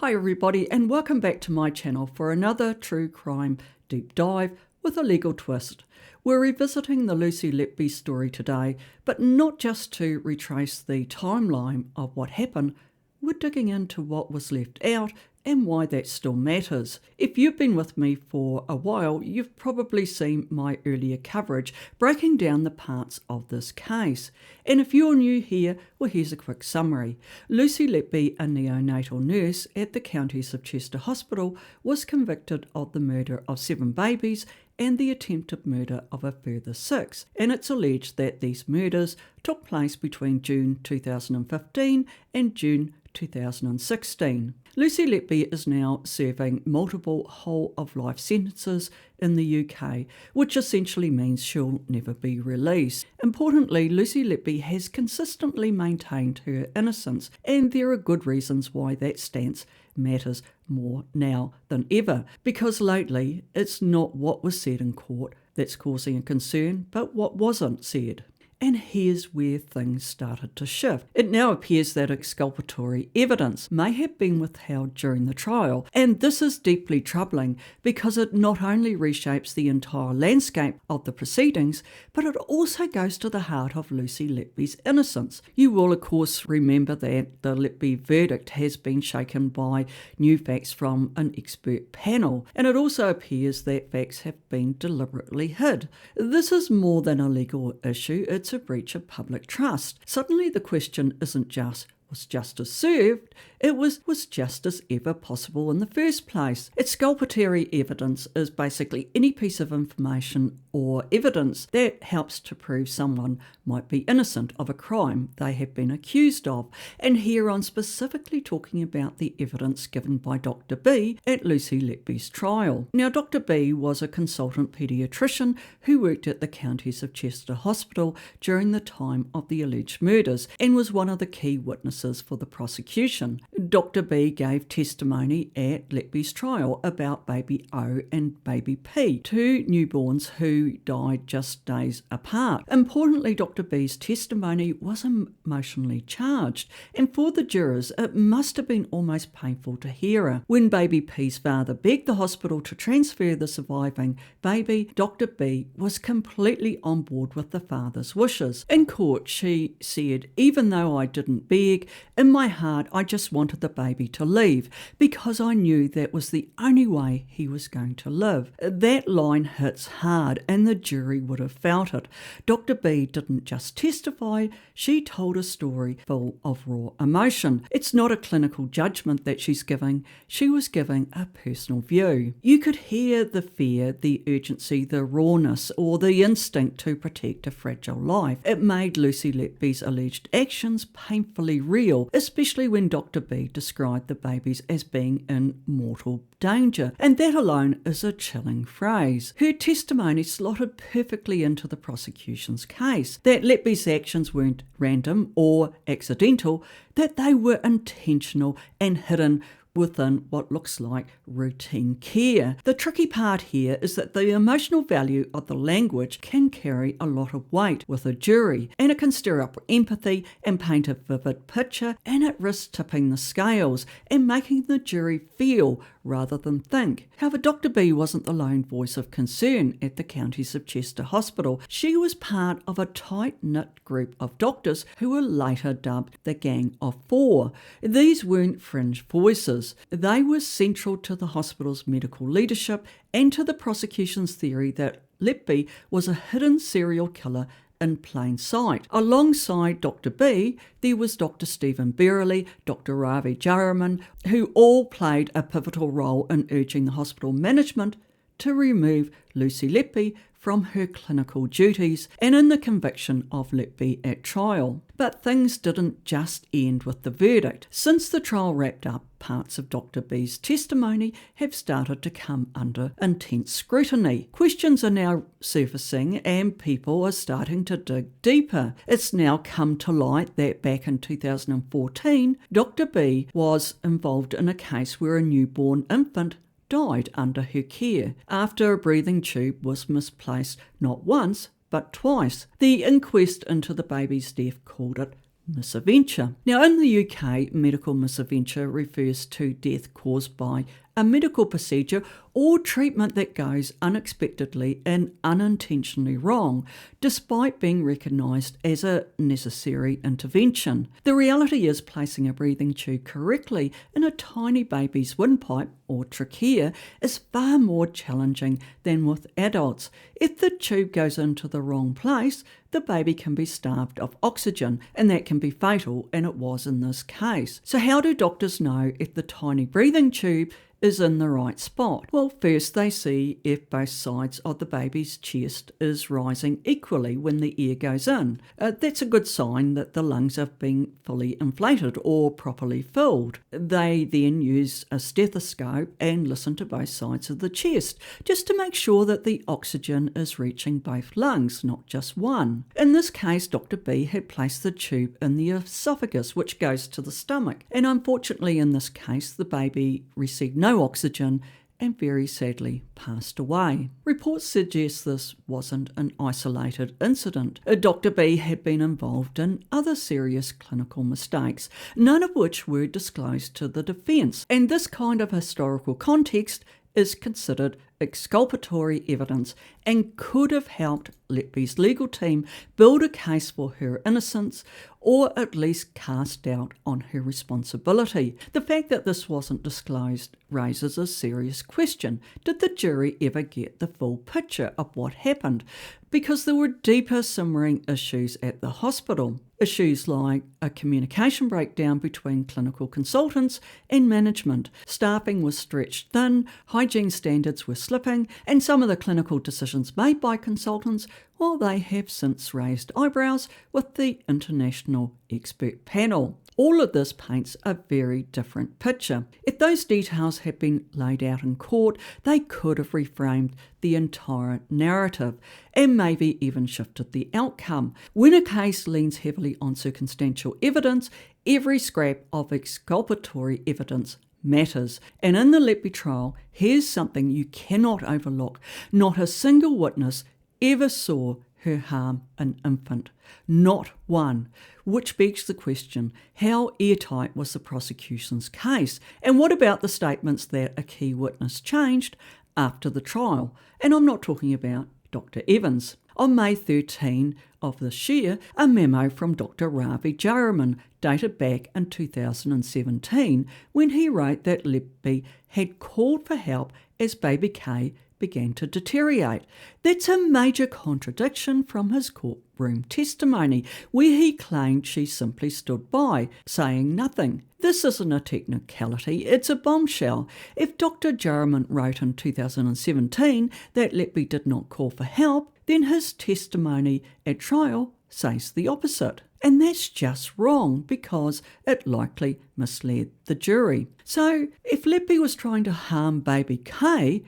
Hi everybody, and welcome back to my channel for another true crime deep dive with a legal twist. We're revisiting the Lucy Letby story today, but not just to retrace the timeline of what happened. We're digging into what was left out and why that still matters. If you've been with me for a while, you've probably seen my earlier coverage breaking down the parts of this case. And if you're new here, well, here's a quick summary. Lucy Letby, a neonatal nurse at the Counties of Chester Hospital, was convicted of the murder of 7 babies and the attempted murder of a further 6. And it's alleged that these murders took place between June 2015 and June 2016. Lucy Letby is now serving multiple whole-of-life sentences in the UK, which essentially means she'll never be released. Importantly, Lucy Letby has consistently maintained her innocence, and there are good reasons why that stance matters more now than ever, because lately it's not what was said in court that's causing a concern, but what wasn't said. And here's where things started to shift. It now appears that exculpatory evidence may have been withheld during the trial, and this is deeply troubling because it not only reshapes the entire landscape of the proceedings, but it also goes to the heart of Lucy Letby's innocence. You will of course remember that the Letby verdict has been shaken by new facts from an expert panel, and it also appears that facts have been deliberately hid. This is more than a legal issue, it's a breach of public trust. Suddenly the question isn't just, was justice served? It was justice ever possible in the first place? Exculpatory evidence is basically any piece of information or evidence that helps to prove someone might be innocent of a crime they have been accused of. And here I'm specifically talking about the evidence given by Dr. B at Lucy Letby's trial. Now, Dr. B was a consultant paediatrician who worked at the Counties of Chester Hospital during the time of the alleged murders and was one of the key witnesses for the prosecution. Dr. B gave testimony at Letby's trial about baby O and baby P, 2 newborns who died just days apart. Importantly, Dr. B's testimony was emotionally charged, and for the jurors it must have been almost painful to hear her. When baby P's father begged the hospital to transfer the surviving baby, Dr. B was completely on board with the father's wishes. In court, she said, "Even though I didn't beg, in my heart I just wanted the baby to leave because I knew that was the only way he was going to live." That line hits hard, and the jury would have felt it. Dr. B didn't just testify, she told a story full of raw emotion. It's not a clinical judgment that she's giving, she was giving a personal view. You could hear the fear, the urgency, the rawness, or the instinct to protect a fragile life. It made Lucy Letby's alleged actions painfully real, especially when Dr. B described the babies as being in mortal danger, and that alone is a chilling phrase. Her testimony slotted perfectly into the prosecution's case, that Letby's actions weren't random or accidental, that they were intentional and hidden within what looks like routine care. The tricky part here is that the emotional value of the language can carry a lot of weight with a jury, and it can stir up empathy and paint a vivid picture, and it risks tipping the scales and making the jury feel rather than think. However, Dr. B wasn't the lone voice of concern at the Counties of Chester Hospital. She was part of a tight-knit group of doctors who were later dubbed the Gang of Four. These weren't fringe voices. They were central to the hospital's medical leadership and to the prosecution's theory that Letby was a hidden serial killer in plain sight. Alongside Dr. B, there was Dr. Stephen Berreley, Dr. Ravi Jaraman, who all played a pivotal role in urging the hospital management to remove Lucy Letby from her clinical duties and in the conviction of Letby at trial. But things didn't just end with the verdict. Since the trial wrapped up, parts of Dr. B's testimony have started to come under intense scrutiny. Questions are now surfacing and people are starting to dig deeper. It's now come to light that back in 2014, Dr. B was involved in a case where a newborn infant died under her care after a breathing tube was misplaced not once but twice. The inquest into the baby's death called it misadventure. Now, in the UK, medical misadventure refers to death caused by a medical procedure or treatment that goes unexpectedly and unintentionally wrong, despite being recognised as a necessary intervention. The reality is placing a breathing tube correctly in a tiny baby's windpipe or trachea is far more challenging than with adults. If the tube goes into the wrong place, the baby can be starved of oxygen, and that can be fatal, and it was in this case. So how do doctors know if the tiny breathing tube is in the right spot? Well, first they see if both sides of the baby's chest is rising equally when the air goes in. That's a good sign that the lungs are being fully inflated or properly filled. They then use a stethoscope and listen to both sides of the chest, just to make sure that the oxygen is reaching both lungs, not just one. In this case, Dr. B had placed the tube in the esophagus, which goes to the stomach, and unfortunately in this case the baby received no oxygen and very sadly passed away. Reports suggest this wasn't an isolated incident. Dr. B had been involved in other serious clinical mistakes, none of which were disclosed to the defence, and this kind of historical context is considered exculpatory evidence and could have helped Letby's legal team build a case for her innocence, or at least cast doubt on her responsibility. The fact that this wasn't disclosed raises a serious question. Did the jury ever get the full picture of what happened? Because there were deeper simmering issues at the hospital. Issues like a communication breakdown between clinical consultants and management. Staffing was stretched thin, hygiene standards were slipping, and some of the clinical decisions made by consultants, well, they have since raised eyebrows with the international expert panel. All of this paints a very different picture. If those details had been laid out in court, they could have reframed the entire narrative and maybe even shifted the outcome. When a case leans heavily on circumstantial evidence, every scrap of exculpatory evidence matters. And in the Letby trial, here's something you cannot overlook. Not a single witness ever saw her harm an infant. Not one. Which begs the question, how airtight was the prosecution's case? And what about the statements that a key witness changed after the trial? And I'm not talking about Dr. Evans. On May 13 of this year, a memo from Dr. Ravi Jaraman dated back in 2017 when he wrote that Letby had called for help as baby K began to deteriorate. That's a major contradiction from his courtroom testimony, where he claimed she simply stood by, saying nothing. This isn't a technicality, it's a bombshell. If Dr. Jaraman wrote in 2017 that Letby did not call for help, then his testimony at trial says the opposite. And that's just wrong because it likely misled the jury. So if Letby was trying to harm baby K,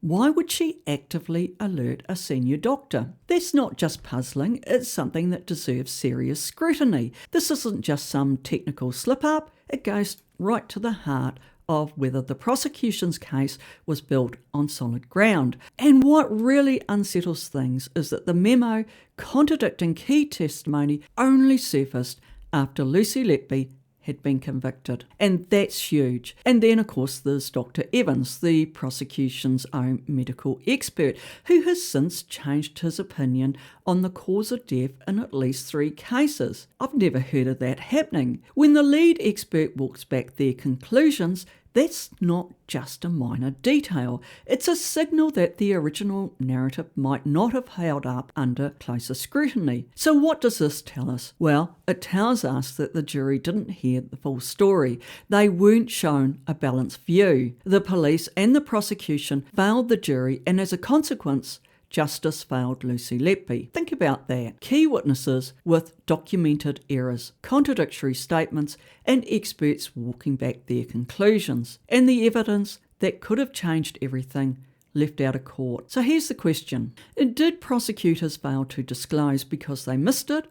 why would she actively alert a senior doctor? That's not just puzzling, it's something that deserves serious scrutiny. This isn't just some technical slip-up, it goes right to the heart of whether the prosecution's case was built on solid ground. And what really unsettles things is that the memo contradicting key testimony only surfaced after Lucy Letby had been convicted, and that's huge. And then of course there's Dr. Evans, the prosecution's own medical expert, who has since changed his opinion on the cause of death in at least 3 cases. I've never heard of that happening. When the lead expert walks back their conclusions, that's not just a minor detail. It's a signal that the original narrative might not have held up under closer scrutiny. So what does this tell us? Well, it tells us that the jury didn't hear the full story. They weren't shown a balanced view. The police and the prosecution failed the jury, and as a consequence, justice failed Lucy Letby. Think about that. Key witnesses with documented errors, contradictory statements, and experts walking back their conclusions. And the evidence that could have changed everything left out of court. So here's the question. Did prosecutors fail to disclose because they missed it,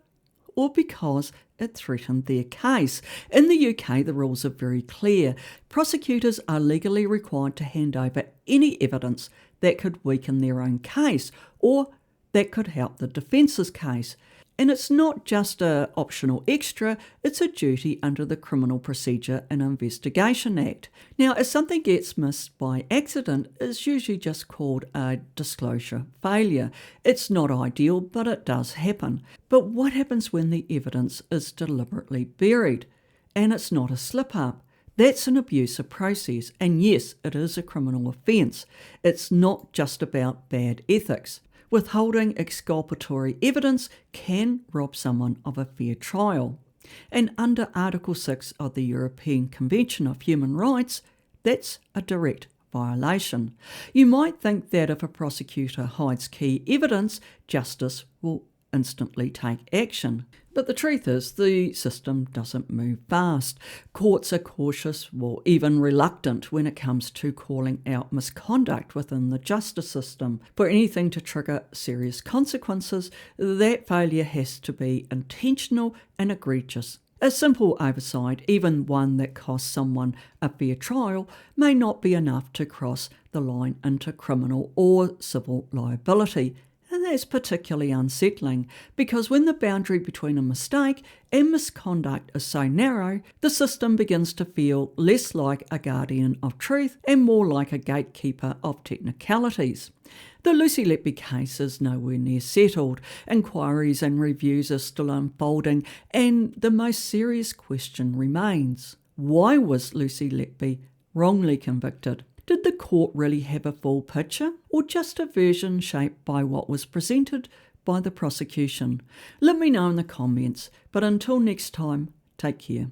or because it threatened their case? In the UK, the rules are very clear. Prosecutors are legally required to hand over any evidence that could weaken their own case or that could help the defence's case. And it's not just an optional extra, it's a duty under the Criminal Procedure and Investigation Act. Now, if something gets missed by accident, it's usually just called a disclosure failure. It's not ideal, but it does happen. But what happens when the evidence is deliberately buried? And it's not a slip-up. That's an abusive process, and yes, it is a criminal offence. It's not just about bad ethics. Withholding exculpatory evidence can rob someone of a fair trial. And under Article 6 of the European Convention of Human Rights, that's a direct violation. You might think that if a prosecutor hides key evidence, justice will instantly take action. But the truth is, the system doesn't move fast. Courts are cautious, or even reluctant, when it comes to calling out misconduct within the justice system. For anything to trigger serious consequences, that failure has to be intentional and egregious. A simple oversight, even one that costs someone a fair trial, may not be enough to cross the line into criminal or civil liability. And that's particularly unsettling because when the boundary between a mistake and misconduct is so narrow, the system begins to feel less like a guardian of truth and more like a gatekeeper of technicalities. The Lucy Letby case is nowhere near settled. Inquiries and reviews are still unfolding, and the most serious question remains: why was Lucy Letby wrongly convicted? Did the court really have a full picture, or just a version shaped by what was presented by the prosecution? Let me know in the comments, but until next time, take care.